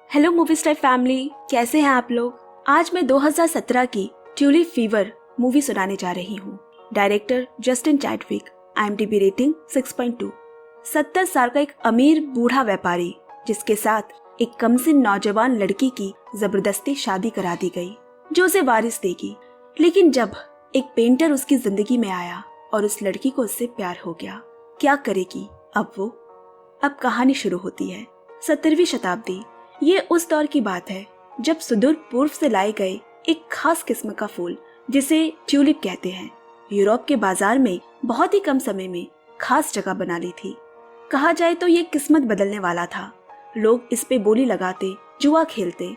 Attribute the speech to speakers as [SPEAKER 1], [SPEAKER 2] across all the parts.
[SPEAKER 1] Hello movie star family, कैसे हैं आप लोग। आज मैं 2017 की ट्यूलिप फीवर मूवी सुनाने जा रही हूँ। Director Justin Chadwick, IMDb rating 6.2। 70 साल का एक अमीर बूढ़ा व्यापारी जिसके साथ एक कमसिन नौजवान लड़की की जबरदस्ती शादी करा दी गई जो उसे वारिस देगी। लेकिन जब एक पेंटर उसकी जिंदगी में आया और उस लड़की को उससे प्यार हो गया, क्या करेगी अब वो। अब कहानी शुरू होती है 17वीं शताब्दी। ये उस दौर की बात है जब सुदूर पूर्व से लाए गए एक खास किस्म का फूल जिसे ट्यूलिप कहते हैं, यूरोप के बाजार में बहुत ही कम समय में खास जगह बना ली थी। कहा जाए तो ये किस्मत बदलने वाला था। लोग इस पे बोली लगाते, जुआ खेलते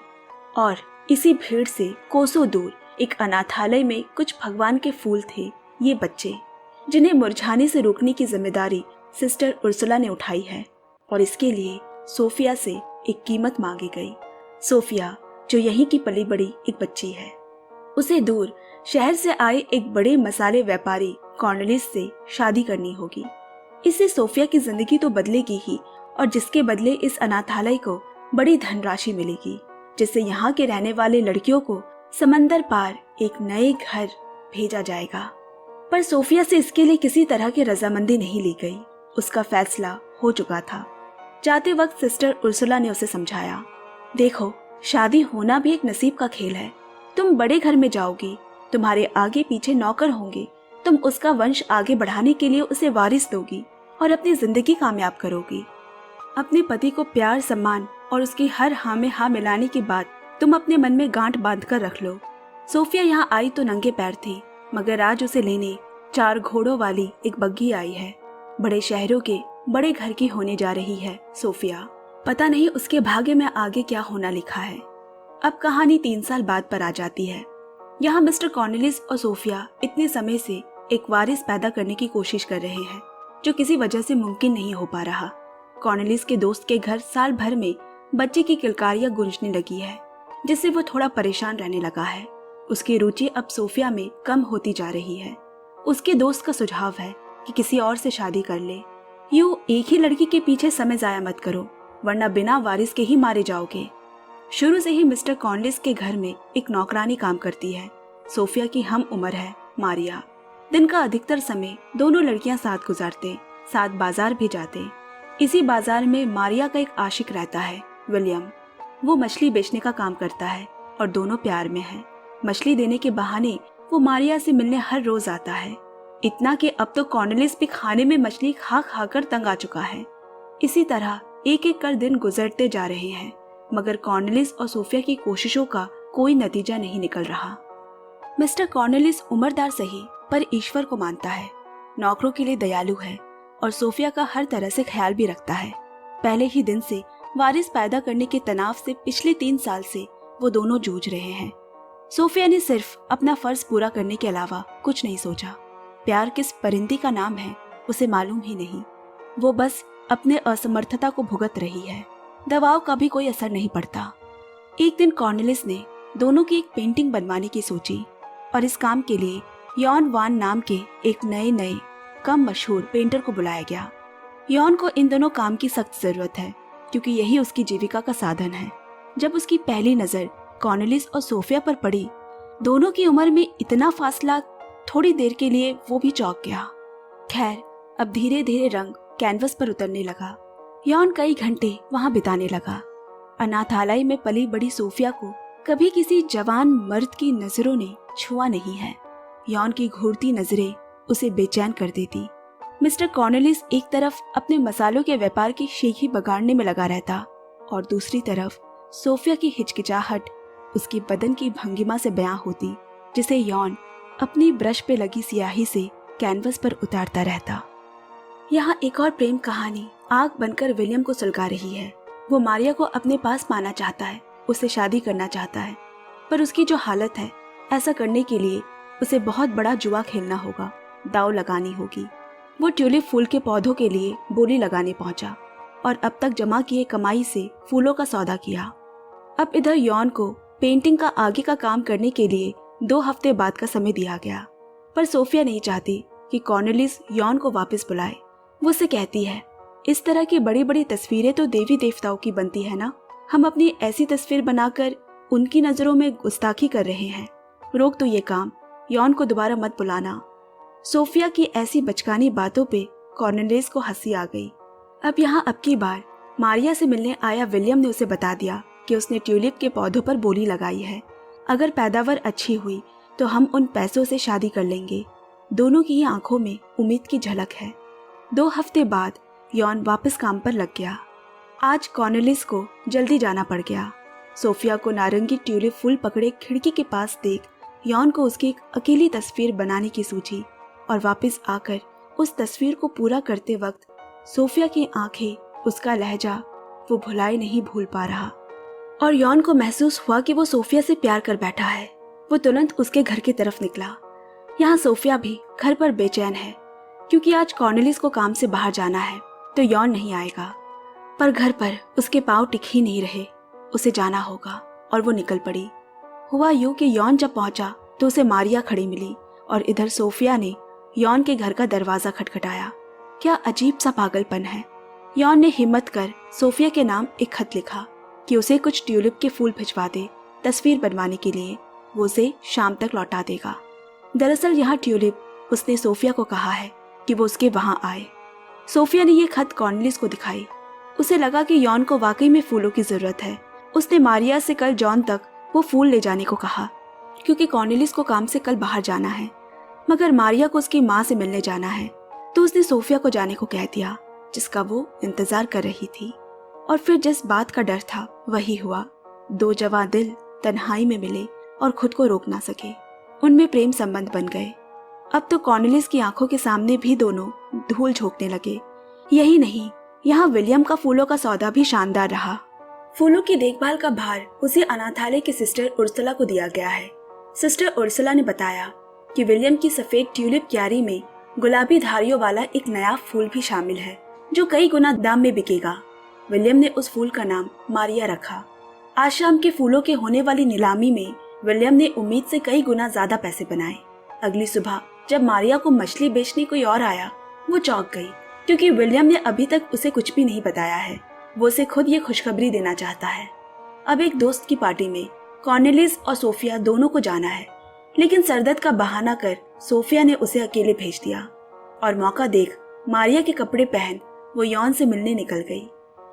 [SPEAKER 1] और इसी भीड़ से कोसों दूर एक अनाथालय में कुछ भगवान के फूल थे, ये बच्चे जिन्हें मुरझाने से रोकने की जिम्मेदारी सिस्टर उर्सुला ने उठाई है। और इसके लिए सोफिया से एक कीमत मांगी गई। सोफिया जो यहीं की पली बड़ी एक बच्ची है, उसे दूर शहर से आए एक बड़े मसाले व्यापारी कॉर्नेलिस से शादी करनी होगी। इससे सोफिया की जिंदगी तो बदलेगी ही, और जिसके बदले इस अनाथालय को बड़ी धनराशि मिलेगी, जिससे यहाँ के रहने वाले लड़कियों को समंदर पार एक नए घर भेजा जाएगा। पर सोफिया से इसके लिए किसी तरह की रजामंदी नहीं ली गई। उसका फैसला हो चुका था। जाते वक्त सिस्टर उर्सुला ने उसे समझाया, देखो, शादी होना भी एक नसीब का खेल है। तुम बड़े घर में जाओगी, तुम्हारे आगे पीछे नौकर होंगे, तुम उसका वंश आगे बढ़ाने के लिए उसे वारिस दोगी और अपनी जिंदगी कामयाब करोगी। अपने पति को प्यार, सम्मान और उसकी हर हाँ में हाँ मिलाने की बात तुम अपने मन में गांठ बांध कर रख लो। सोफिया यहाँ आई तो नंगे पैर थी, मगर आज उसे लेने 4 घोड़ों वाली एक बग्घी आई है। बड़े शहरों के बड़े घर की होने जा रही है सोफिया। पता नहीं उसके भाग्य में आगे क्या होना लिखा है। अब कहानी 3 साल बाद पर आ जाती है। यहाँ मिस्टर कॉर्नेलिस और सोफिया इतने समय से एक वारिस पैदा करने की कोशिश कर रहे हैं, जो किसी वजह से मुमकिन नहीं हो पा रहा। कॉर्नेलिस के दोस्त के घर साल भर में बच्चे की किलकारियां गूंजने लगी है, जिससे वो थोड़ा परेशान रहने लगा है। उसकी रुचि अब सोफिया में कम होती जा रही है। उसके दोस्त का सुझाव है कि किसी और से शादी कर ले। यूं एक ही लड़की के पीछे समय जाया मत करो, वरना बिना वारिस के ही मारे जाओगे। शुरू से ही मिस्टर कॉर्नेलिस के घर में एक नौकरानी काम करती है। सोफिया की हम उम्र है, मारिया। दिन का अधिकतर समय दोनों लड़कियां साथ गुजारते, साथ बाजार भी जाते। इसी बाजार में मारिया का एक आशिक रहता है, विलियम। वो मछली बेचने का काम करता है और दोनों प्यार में हैं। मछली देने के बहाने वो मारिया से मिलने हर रोज आता है। इतना कि अब तो कॉर्नेलिस भी खाने में मछली खा खा कर तंग आ चुका है। इसी तरह एक एक कर दिन गुजरते जा रहे हैं, मगर कॉर्नेलिस और सोफिया की कोशिशों का कोई नतीजा नहीं निकल रहा। मिस्टर कॉर्नेलिस उम्रदार सही, पर ईश्वर को मानता है, नौकरों के लिए दयालु है और सोफिया का हर तरह से ख्याल भी रखता है। पहले ही दिन से वारिस पैदा करने के तनाव से पिछले 3 साल से वो दोनों जूझ रहे हैं। सोफिया ने सिर्फ अपना फर्ज पूरा करने के अलावा कुछ नहीं सोचा। प्यार किस परिंदी का नाम है उसे मालूम ही नहीं। वो बस अपने असमर्थता को भुगत रही है। दवाओं का भी कोई असर नहीं पड़ता। एक दिन कॉर्नेलिस ने दोनों की एक पेंटिंग बनवाने की सोची और इस काम के लिए यॉन वान नाम के एक नए कम मशहूर पेंटर को बुलाया गया। यॉन को इन दोनों काम की सख्त जरूरत है, क्योंकि यही उसकी जीविका का साधन है। जब उसकी पहली नजर कॉर्नेलिस और सोफिया पर पड़ी, दोनों की उम्र में इतना फासला, थोड़ी देर के लिए वो भी चौंक गया। खैर, अब धीरे धीरे रंग कैनवस पर उतरने लगा। यॉन कई घंटे वहां बिताने लगा। अनाथालय में पली बड़ी सोफिया को कभी किसी जवान मर्द की नजरों ने छुआ नहीं है। यॉन की घूरती नजरें उसे बेचैन कर देती। मिस्टर कॉर्नेलिस एक तरफ अपने मसालों के व्यापार की शीखी बगाड़ने में लगा रहता और दूसरी तरफ सोफिया की हिचकिचाहट उसकी बदन की भंगिमा से बयां होती, जिसे यॉन अपनी ब्रश पे लगी स्याही से कैनवस पर उतारता रहता। यहाँ एक और प्रेम कहानी आग बनकर विलियम को सुलगा रही है। वो मारिया को अपने पास पाना चाहता है, उससे शादी करना चाहता है, पर उसकी जो हालत है, ऐसा करने के लिए उसे बहुत बड़ा जुआ खेलना होगा, दाव लगानी होगी। वो ट्यूलिप फूल के पौधों के लिए बोली लगाने पहुंचा और अब तक जमा किए कमाई से फूलों का सौदा किया। अब इधर यॉन को पेंटिंग का आगे का काम करने के लिए 2 हफ्ते बाद का समय दिया गया, पर सोफिया नहीं चाहती कि कॉर्नेलिस यॉन को वापस बुलाए। वो उसे कहती है, इस तरह की बड़ी बड़ी तस्वीरें तो देवी देवताओं की बनती है ना, हम अपनी ऐसी तस्वीर बनाकर उनकी नज़रों में गुस्ताखी कर रहे हैं। रोक तो ये काम, यॉन को दोबारा मत बुलाना। सोफिया की ऐसी बचकानी बातों पे कॉर्नेलियस को हंसी आ गई। अब यहाँ अब की बार मारिया से मिलने आया विलियम ने उसे बता दिया कि उसने ट्यूलिप के पौधों पर बोली लगाई है। अगर पैदावार अच्छी हुई तो हम उन पैसों से शादी कर लेंगे। दोनों की ही आंखों में उम्मीद की झलक है। 2 हफ्ते बाद यॉन वापस काम पर लग गया। आज कॉर्नेलियस को जल्दी जाना पड़ गया। सोफिया को नारंगी ट्यूलिप फूल पकड़े खिड़की के पास देख यॉन को उसकी एक अकेली तस्वीर बनाने की सूझी और वापस आकर उस तस्वीर को पूरा करते वक्त सोफिया की आंखें, उसका लहजा वो भुलाए नहीं भूल पा रहा। और यॉन को महसूस हुआ कि वो सोफिया से प्यार कर बैठा है। वो तुरंत उसके घर की तरफ निकला। यहाँ सोफिया भी घर पर बेचैन है क्योंकि आज कॉर्नेलियस को काम से बाहर जाना है तो यॉन नहीं आएगा। पर घर पर उसके पाँव टिक ही नहीं रहे। उसे जाना होगा और वो निकल पड़ी। हुआ यूं कि यॉन जब पहुंचा तो उसे मारिया खड़ी मिली और इधर सोफिया ने यॉन के घर का दरवाजा खटखटाया। क्या अजीब सा पागलपन है। यॉन ने हिम्मत कर सोफिया के नाम एक खत लिखा कि उसे कुछ ट्यूलिप के फूल भिजवा दे तस्वीर बनवाने के लिए। वो उसे शाम तक लौटा देगा। दरअसल यहाँ ट्यूलिप उसने सोफिया को कहा है कि वो उसके वहां आए। सोफिया ने ये खत कॉर्नेलियस को दिखाई। उसे लगा कि यॉन को वाकई में फूलों की जरूरत है। उसने मारिया से कल जॉन तक वो फूल ले जाने को कहा क्योंकि कॉर्नेलियस को काम से कल बाहर जाना है, मगर मारिया को उसकी माँ से मिलने जाना है। तो उसने सोफिया को जाने को कह दिया जिसका वो इंतजार कर रही थी। और फिर जिस बात का डर था वही हुआ। 2 जवां दिल तन्हाई में मिले और खुद को रोक ना सके। उनमें प्रेम संबंध बन गए। अब तो कॉर्नेलियस की आंखों के सामने भी दोनों धूल झोंकने लगे। यही नहीं, यहाँ विलियम का फूलों का सौदा भी शानदार रहा। फूलों की देखभाल का भार उसे अनाथालय की सिस्टर उर्सुला को दिया गया है। सिस्टर उर्सुला ने बताया कि विलियम की सफेद ट्यूलिप क्यारी में गुलाबी धारियों वाला एक नया फूल भी शामिल है जो कई गुना दाम में बिकेगा। विलियम ने उस फूल का नाम मारिया रखा। आज शाम के फूलों के होने वाली नीलामी में विलियम ने उम्मीद से कई गुना ज्यादा पैसे बनाए। अगली सुबह जब मारिया को मछली बेचने कोई और आया, वो चौंक गई क्योंकि विलियम ने अभी तक उसे कुछ भी नहीं बताया है। वो उसे खुद ये खुशखबरी देना चाहता है। अब एक दोस्त की पार्टी में कॉर्नेलियस और सोफिया दोनों को जाना है, लेकिन सरदर्द का बहाना कर सोफिया ने उसे अकेले भेज दिया और मौका देख मारिया के कपड़े पहन वो यॉन से मिलने निकल गई।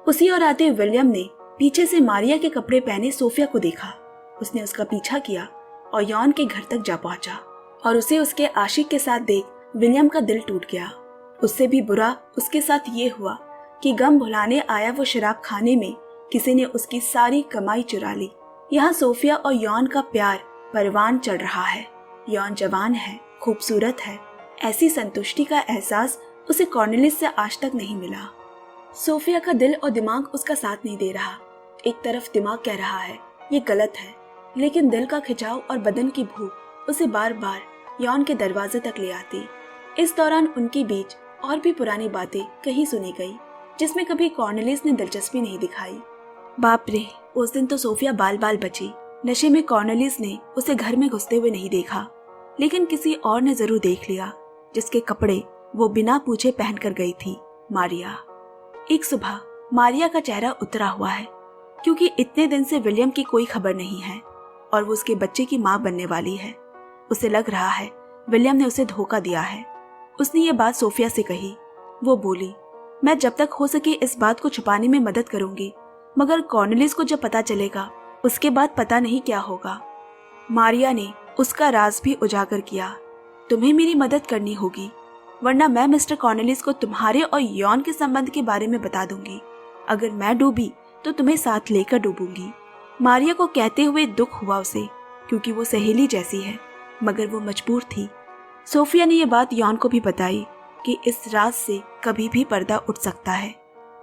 [SPEAKER 1] उसी ओर आते विलियम ने पीछे से मारिया के कपड़े पहने सोफिया को देखा। उसने उसका पीछा किया और यॉन के घर तक जा पहुंचा और उसे उसके आशिक के साथ देख विलियम का दिल टूट गया। उससे भी बुरा उसके साथ ये हुआ कि गम भुलाने आया वो शराब खाने में किसी ने उसकी सारी कमाई चुरा ली। यहाँ सोफिया और यॉन का प्यार परवान चढ़ रहा है। यॉन जवान है, खूबसूरत है। ऐसी संतुष्टि का एहसास उसे कॉर्नेलियस से आज तक नहीं मिला। सोफिया का दिल और दिमाग उसका साथ नहीं दे रहा। एक तरफ दिमाग कह रहा है ये गलत है, लेकिन दिल का खिंचाव और बदन की भूख उसे बार बार यॉन के दरवाजे तक ले आती। इस दौरान उनके बीच और भी पुरानी बातें कहीं सुनी गई जिसमें कभी कॉर्नेलियस ने दिलचस्पी नहीं दिखाई। बाप रे, उस दिन तो सोफिया बाल बाल बची। नशे में कॉर्नेलियस ने उसे घर में घुसते हुए नहीं देखा, लेकिन किसी और ने जरूर देख लिया जिसके कपड़े वो बिना पूछे पहनकर गई थी, मारिया। एक सुबह मारिया का चेहरा उतरा हुआ है क्योंकि इतने दिन से विलियम की कोई खबर नहीं है और वो उसके बच्चे की माँ बनने वाली है। उसे लग रहा है विलियम ने उसे धोखा दिया है। उसने ये बात सोफिया से कही। वो बोली, मैं जब तक हो सके इस बात को छुपाने में मदद करूंगी, मगर कॉर्नेलियस को जब पता चलेगा उसके बाद पता नहीं क्या होगा। मारिया ने उसका राज भी उजागर किया। तुम्हें मेरी मदद करनी होगी, वरना मैं मिस्टर कॉर्नेलियस को तुम्हारे और यॉन के संबंध के बारे में बता दूंगी। अगर मैं डूबी तो तुम्हें साथ लेकर डूबूंगी। मारिया को कहते हुए दुख हुआ उसे, क्योंकि वो सहेली जैसी है, मगर वो मजबूर थी। सोफिया ने यह बात यॉन को भी बताई कि इस राज से कभी भी पर्दा उठ सकता है।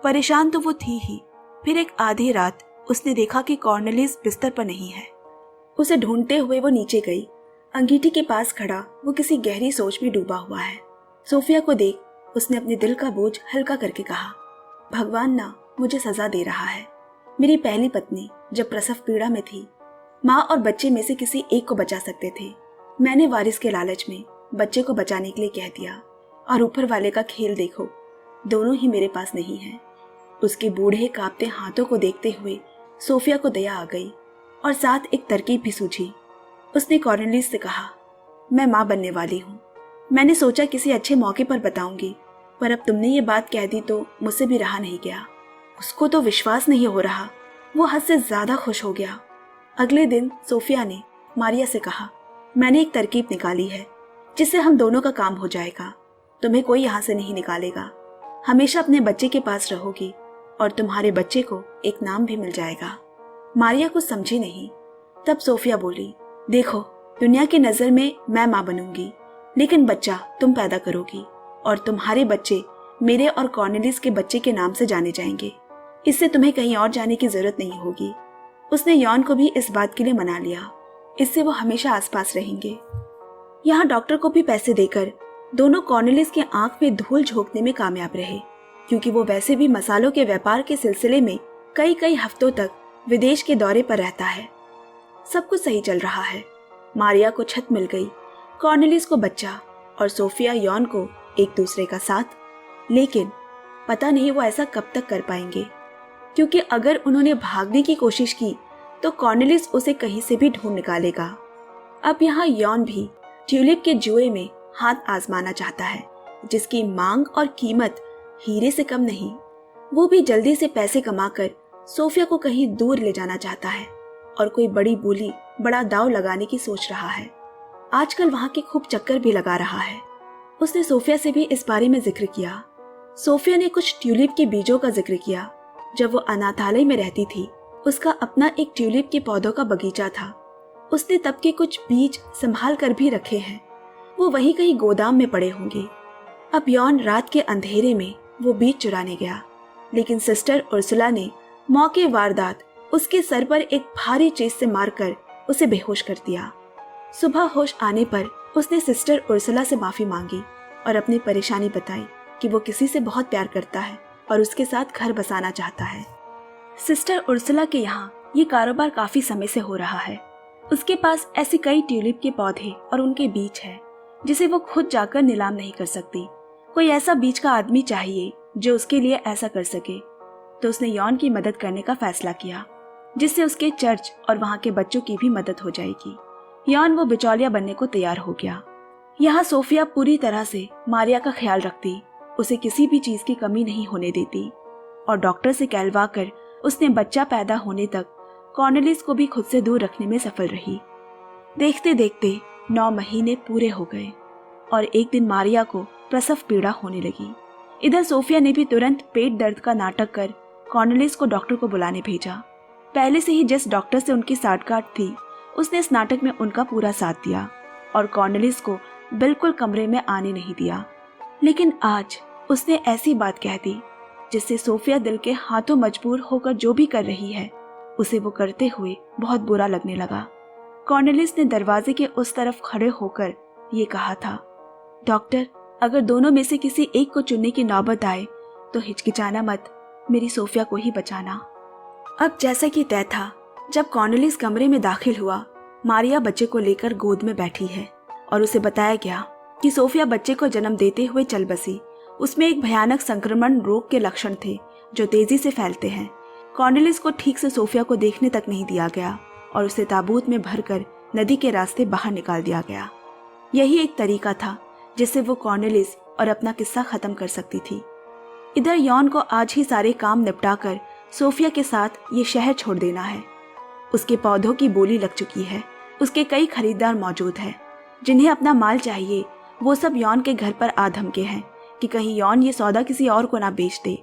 [SPEAKER 1] परेशान तो वो थी ही। फिर एक आधी रात उसने देखा कि कॉर्नेलियस बिस्तर पर नहीं है। उसे ढूंढते हुए वो नीचे गई। अंगीठी के पास खड़ा वो किसी गहरी सोच में डूबा हुआ है। सोफिया को देख उसने अपने दिल का बोझ हल्का करके कहा, भगवान ना मुझे सजा दे रहा है। मेरी पहली पत्नी जब प्रसव पीड़ा में थी, माँ और बच्चे में से किसी एक को बचा सकते थे। मैंने वारिस के लालच में बच्चे को बचाने के लिए कह दिया, और ऊपर वाले का खेल देखो, दोनों ही मेरे पास नहीं है। उसके बूढ़े कांपते हाथों को देखते हुए सोफिया को दया आ गई और साथ एक तरकीब भी सूझी। उसने कॉर्नेलियस से कहा, मैं माँ बनने वाली हूँ। मैंने सोचा किसी अच्छे मौके पर बताऊंगी, पर अब तुमने ये बात कह दी तो मुझसे भी रहा नहीं गया। उसको तो विश्वास नहीं हो रहा, वो हद से ज्यादा खुश हो गया। अगले दिन सोफिया ने मारिया से कहा, मैंने एक तरकीब निकाली है जिससे हम दोनों का काम हो जाएगा। तुम्हें कोई यहाँ से नहीं निकालेगा। हमेशा अपने बच्चे के पास रहोगी और तुम्हारे बच्चे को एक नाम भी मिल जाएगा। मारिया कुछ समझी नहीं। तब सोफिया बोली, देखो, दुनिया की नजर में मैं माँ बनूंगी, लेकिन बच्चा तुम पैदा करोगी और तुम्हारे बच्चे मेरे और कॉर्नेलियस के बच्चे के नाम से जाने जाएंगे। इससे तुम्हें कहीं और जाने की जरूरत नहीं होगी। उसने यॉन को भी इस बात के लिए मना लिया। इससे वो हमेशा आसपास रहेंगे। यहाँ डॉक्टर को भी पैसे देकर दोनों कॉर्नेलियस की आंख में धूल झोंकने में कामयाब रहे, क्योंकि वो वैसे भी मसालों के व्यापार के सिलसिले में कई कई हफ्तों तक विदेश के दौरे पर रहता है। सब कुछ सही चल रहा है। मारिया को छत मिल गई, कॉर्नेलियस को बच्चा और सोफिया यॉन को एक दूसरे का साथ। लेकिन पता नहीं वो ऐसा कब तक कर पाएंगे, क्योंकि अगर उन्होंने भागने की कोशिश की तो कॉर्नेलियस उसे कहीं से भी ढूंढ निकालेगा। अब यहाँ यॉन भी ट्यूलिप के जुए में हाथ आजमाना चाहता है, जिसकी मांग और कीमत हीरे से कम नहीं। वो भी जल्दी से पैसे कमाकर सोफिया को कहीं दूर ले जाना चाहता है और कोई बड़ी बोली, बड़ा दाव लगाने की सोच रहा है। आजकल वहां के खूब चक्कर भी लगा रहा है। उसने सोफिया से भी इस बारे में जिक्र किया। सोफिया ने कुछ ट्यूलिप के बीजों का जिक्र किया। जब वो अनाथालय में रहती थी, उसका अपना एक ट्यूलिप के पौधों का बगीचा था। उसने तब के कुछ बीज संभाल कर भी रखे हैं। वो वहीं कहीं गोदाम में पड़े होंगे। अब यॉन रात के अंधेरे में वो बीज चुराने गया, लेकिन सिस्टर उर्सुला ने मौके वारदात उसके सर पर एक भारी चीज से मारकर उसे बेहोश कर दिया। सुबह होश आने पर उसने सिस्टर उर्सुला से माफी मांगी और अपनी परेशानी बताई कि वो किसी से बहुत प्यार करता है और उसके साथ घर बसाना चाहता है। सिस्टर उर्सुला के यहाँ ये कारोबार काफी समय से हो रहा है। उसके पास ऐसे कई ट्यूलिप के पौधे और उनके बीज है जिसे वो खुद जाकर नीलाम नहीं कर सकती। कोई ऐसा बीज का आदमी चाहिए जो उसके लिए ऐसा कर सके। तो उसने यॉन की मदद करने का फैसला किया, जिससे उसके चर्च और वहाँ के बच्चों की भी मदद हो जाएगी। यॉन वो बिचौलिया बनने को तैयार हो गया। यहाँ सोफिया पूरी तरह से मारिया का ख्याल रखती, उसे किसी भी चीज की कमी नहीं होने देती और डॉक्टर से कहलवा कर उसने बच्चा पैदा होने तक कॉर्नेलियस को भी खुद से दूर रखने में सफल रही। देखते देखते 9 महीने पूरे हो गए और एक दिन मारिया को प्रसव पीड़ा होने लगी। इधर सोफिया ने भी तुरंत पेट दर्द का नाटक कर कॉर्नेलियस को डॉक्टर को बुलाने भेजा। पहले से ही जिस डॉक्टर से उनकी साठगांठ थी, उसने इस नाटक में उनका पूरा साथ दिया और कॉर्नेलियस को बिल्कुल कमरे में आने नहीं दिया। लेकिन आज उसने ऐसी बात कह दी जिससे सोफिया दिल के हाथों मजबूर होकर जो भी कर रही है, उसे वो करते हुए बहुत बुरा लगने लगा। कॉर्नेलियस ने दरवाजे के उस तरफ खड़े होकर ये कहा था, डॉक्टर, अगर दोनों में से किसी एक को चुनने की नौबत आए तो हिचकिचाना मत, मेरी सोफिया को ही बचाना। अब जैसा कि तय था, जब कॉर्नेलियस कमरे में दाखिल हुआ, मारिया बच्चे को लेकर गोद में बैठी है और उसे बताया गया कि सोफिया बच्चे को जन्म देते हुए चल बसी। उसमें एक भयानक संक्रमण रोग के लक्षण थे जो तेजी से फैलते हैं। कॉर्नेलियस को ठीक से सोफिया को देखने तक नहीं दिया गया और उसे ताबूत में भरकर नदी के रास्ते बाहर निकाल दिया गया। यही एक तरीका था जिससे वो कॉर्नेलियस और अपना किस्सा खत्म कर सकती थी। इधर यॉन को आज ही सारे काम निपटाकर सोफिया के साथ ये शहर छोड़ देना है। उसके पौधों की बोली लग चुकी है। उसके कई खरीदार मौजूद हैं जिन्हें अपना माल चाहिए। वो सब यॉन के घर पर आ धमके हैं कि कहीं यॉन ये सौदा किसी और को ना बेच दे,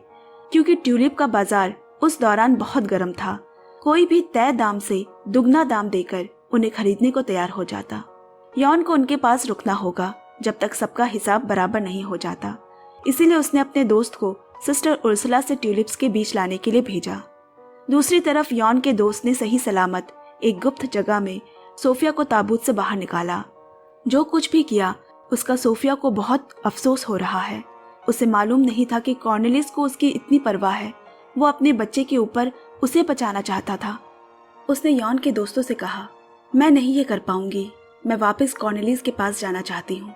[SPEAKER 1] क्योंकि ट्यूलिप का बाजार उस दौरान बहुत गर्म था। कोई भी तय दाम से दुगना दाम देकर उन्हें खरीदने को तैयार हो जाता। यॉन को उनके पास रुकना होगा जब तक सबका हिसाब बराबर नहीं हो जाता। इसीलिए उसने अपने दोस्त को सिस्टर उर्सुला से ट्यूलिप्स के बीज लाने के लिए भेजा। दूसरी तरफ यॉन के दोस्त ने सही सलामत एक गुप्त जगह में सोफिया को ताबूत से बाहर निकाला। जो कुछ भी किया, उसका सोफिया को बहुत अफसोस हो रहा है। उसे मालूम नहीं था कि कॉर्नेलियस को उसकी इतनी परवाह है। वो अपने बच्चे के ऊपर उसे बचाना चाहता था। उसने यॉन के दोस्तों से कहा, मैं नहीं ये कर पाऊंगी, मैं वापस कॉर्नेलियस के पास जाना चाहती हूँ।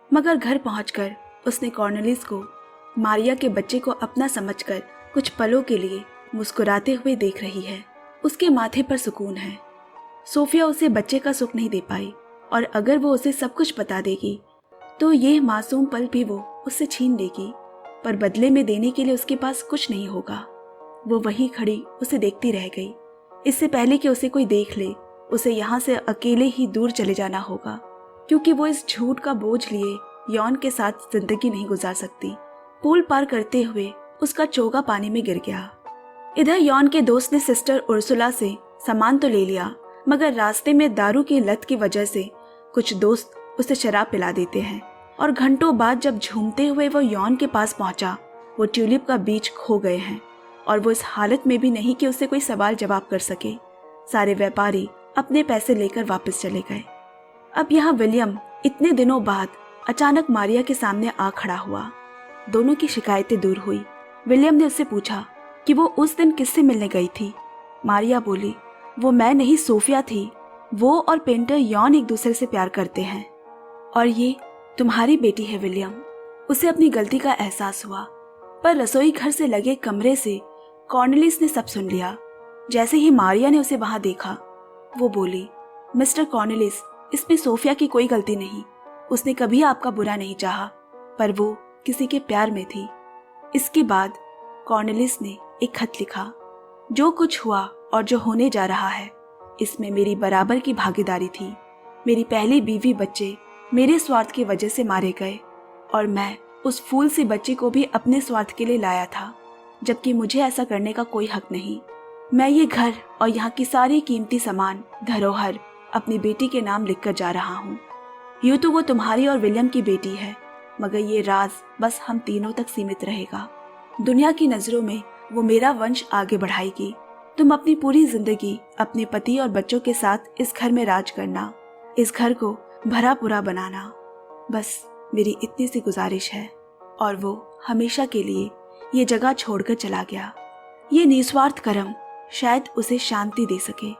[SPEAKER 1] मगर घर पहुंचकर उसने कॉर्नेलियस को मारिया के बच्चे को अपना समझकर कुछ पलों के लिए मुस्कुराते हुए देख रही है। उसके माथे पर सुकून है। सोफिया उसे बच्चे का सुख नहीं दे पाई और अगर वो उसे सब कुछ बता देगी तो ये मासूम पल भी वो उससे छीन लेगी, पर बदले में देने के लिए उसके पास कुछ नहीं होगा। वो वहीं खड़ी उसे देखती रह गई। इससे पहले कि उसे कोई देख ले, उसे यहाँ से अकेले ही दूर चले जाना होगा, क्योंकि वो इस झूठ का बोझ लिए यॉन के साथ जिंदगी नहीं गुजार सकती। पुल पार करते हुए उसका चोगा पानी में गिर गया। इधर यॉन के दोस्त ने सिस्टर उर्सुला से सामान तो ले लिया, मगर रास्ते में दारू की लत की वजह से कुछ दोस्त उसे शराब पिला देते हैं और घंटों बाद जब झूमते हुए वो यॉन के पास पहुंचा, वो ट्यूलिप का बीज खो गए हैं और वो इस हालत में भी नहीं कि उससे कोई सवाल जवाब कर सके। सारे व्यापारी अपने पैसे लेकर वापस चले गए। अब यहाँ विलियम इतने दिनों बाद अचानक मारिया के सामने आ खड़ा हुआ। दोनों की शिकायतें दूर हुई। विलियम ने उससे पूछा कि वो उस दिन किससे मिलने गई थी। मारिया बोली, वो मैं नहीं, सोफिया थी। वो और पेंटर यॉन एक दूसरे से प्यार करते हैं और ये तुम्हारी बेटी है विलियम। उसे अपनी गलती का एहसास हुआ, पर रसोई घर से लगे कमरे से कॉर्नेलिस ने सब सुन लिया। जैसे ही मारिया ने उसे वहां देखा, वो बोली, मिस्टर कॉर्नेलिस, इसमें सोफिया की कोई गलती नहीं। उसने कभी आपका बुरा नहीं चाहा, पर वो किसी के प्यार में थी। इसके बाद कॉर्नेलिस ने एक खत लिखा, जो कुछ हुआ और जो होने जा रहा है इसमें मेरी बराबर की भागीदारी थी। मेरी पहली बीवी बच्चे मेरे स्वार्थ की वजह से मारे गए और मैं उस फूल सी बच्ची को भी अपने स्वार्थ के लिए लाया था, जबकि मुझे ऐसा करने का कोई हक नहीं। मैं ये घर और यहाँ की सारी कीमती सामान, धरोहर अपनी बेटी के नाम लिखकर जा रहा हूँ। यूं तो वो तुम्हारी और विलियम की बेटी है, मगर ये राज बस हम तीनों तक सीमित रहेगा। दुनिया की नजरों में वो मेरा वंश आगे बढ़ाएगी। तुम अपनी पूरी जिंदगी अपने पति और बच्चों के साथ इस घर में राज करना, इस घर को भरा पूरा बनाना। बस मेरी इतनी सी गुजारिश है। और वो हमेशा के लिए ये जगह छोड़कर चला गया। ये निस्वार्थ कर्म शायद उसे शांति दे सके।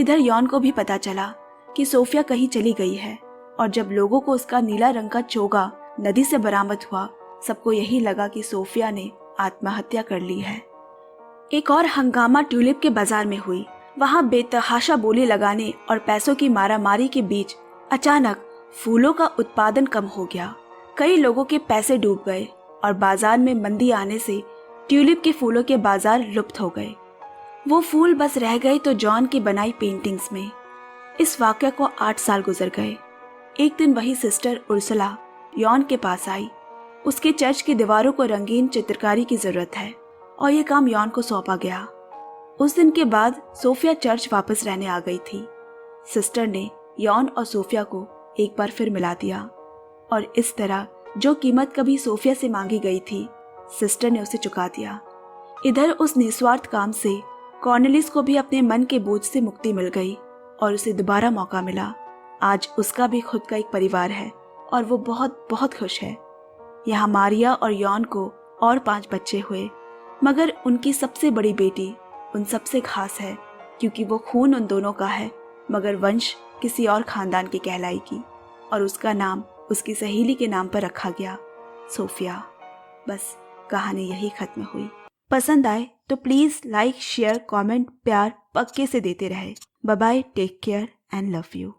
[SPEAKER 1] इधर यॉन को भी पता चला कि सोफिया कहीं चली गई है और जब लोगों को उसका नीला रंग का चोगा नदी से बरामद हुआ, सबको यही लगा कि सोफिया ने आत्महत्या कर ली है। एक और हंगामा ट्यूलिप के बाजार में हुई। वहां बेतहाशा बोली लगाने और पैसों की मारामारी के बीच अचानक फूलों का उत्पादन कम हो गया। कई लोगों के पैसे डूब गए और बाजार में मंदी आने से ट्यूलिप के फूलों के बाजार लुप्त हो गए। वो फूल बस रह गए तो जॉन की बनाई पेंटिंग्स में। इस वाक़या को 8 साल गुजर गए। एक दिन वही सिस्टर उर्सुला यॉन के पास आई। उसके चर्च की दीवारों को रंगीन चित्रकारी की जरूरत है और ये काम यॉन को सौंपा गया। उस दिन के बाद सोफिया चर्च वापस रहने आ गई थी। सिस्टर ने यॉन और सोफिया को एक बार फिर मिला दिया और इस तरह जो कीमत कभी सोफिया से मांगी गई थी, सिस्टर ने उसे चुका दिया। इधर उस निस्वार्थ काम से कॉर्नेलिस को भी अपने मन के बोझ से मुक्ति मिल गई और उसे दोबारा मौका मिला। आज उसका भी खुद का एक परिवार है और वो बहुत बहुत खुश है। यहाँ मारिया और यॉन को और 5 बच्चे हुए, मगर उनकी सबसे बड़ी बेटी उन सबसे खास है, क्योंकि वो खून उन दोनों का है, मगर वंश किसी और खानदान की कहलाएगी और उसका नाम उसकी सहेली के नाम पर रखा गया, सोफिया। बस कहानी यही खत्म हुई। पसंद आए तो प्लीज लाइक, शेयर, कमेंट, प्यार पक्के से देते रहे। Bye bye, take care and love you.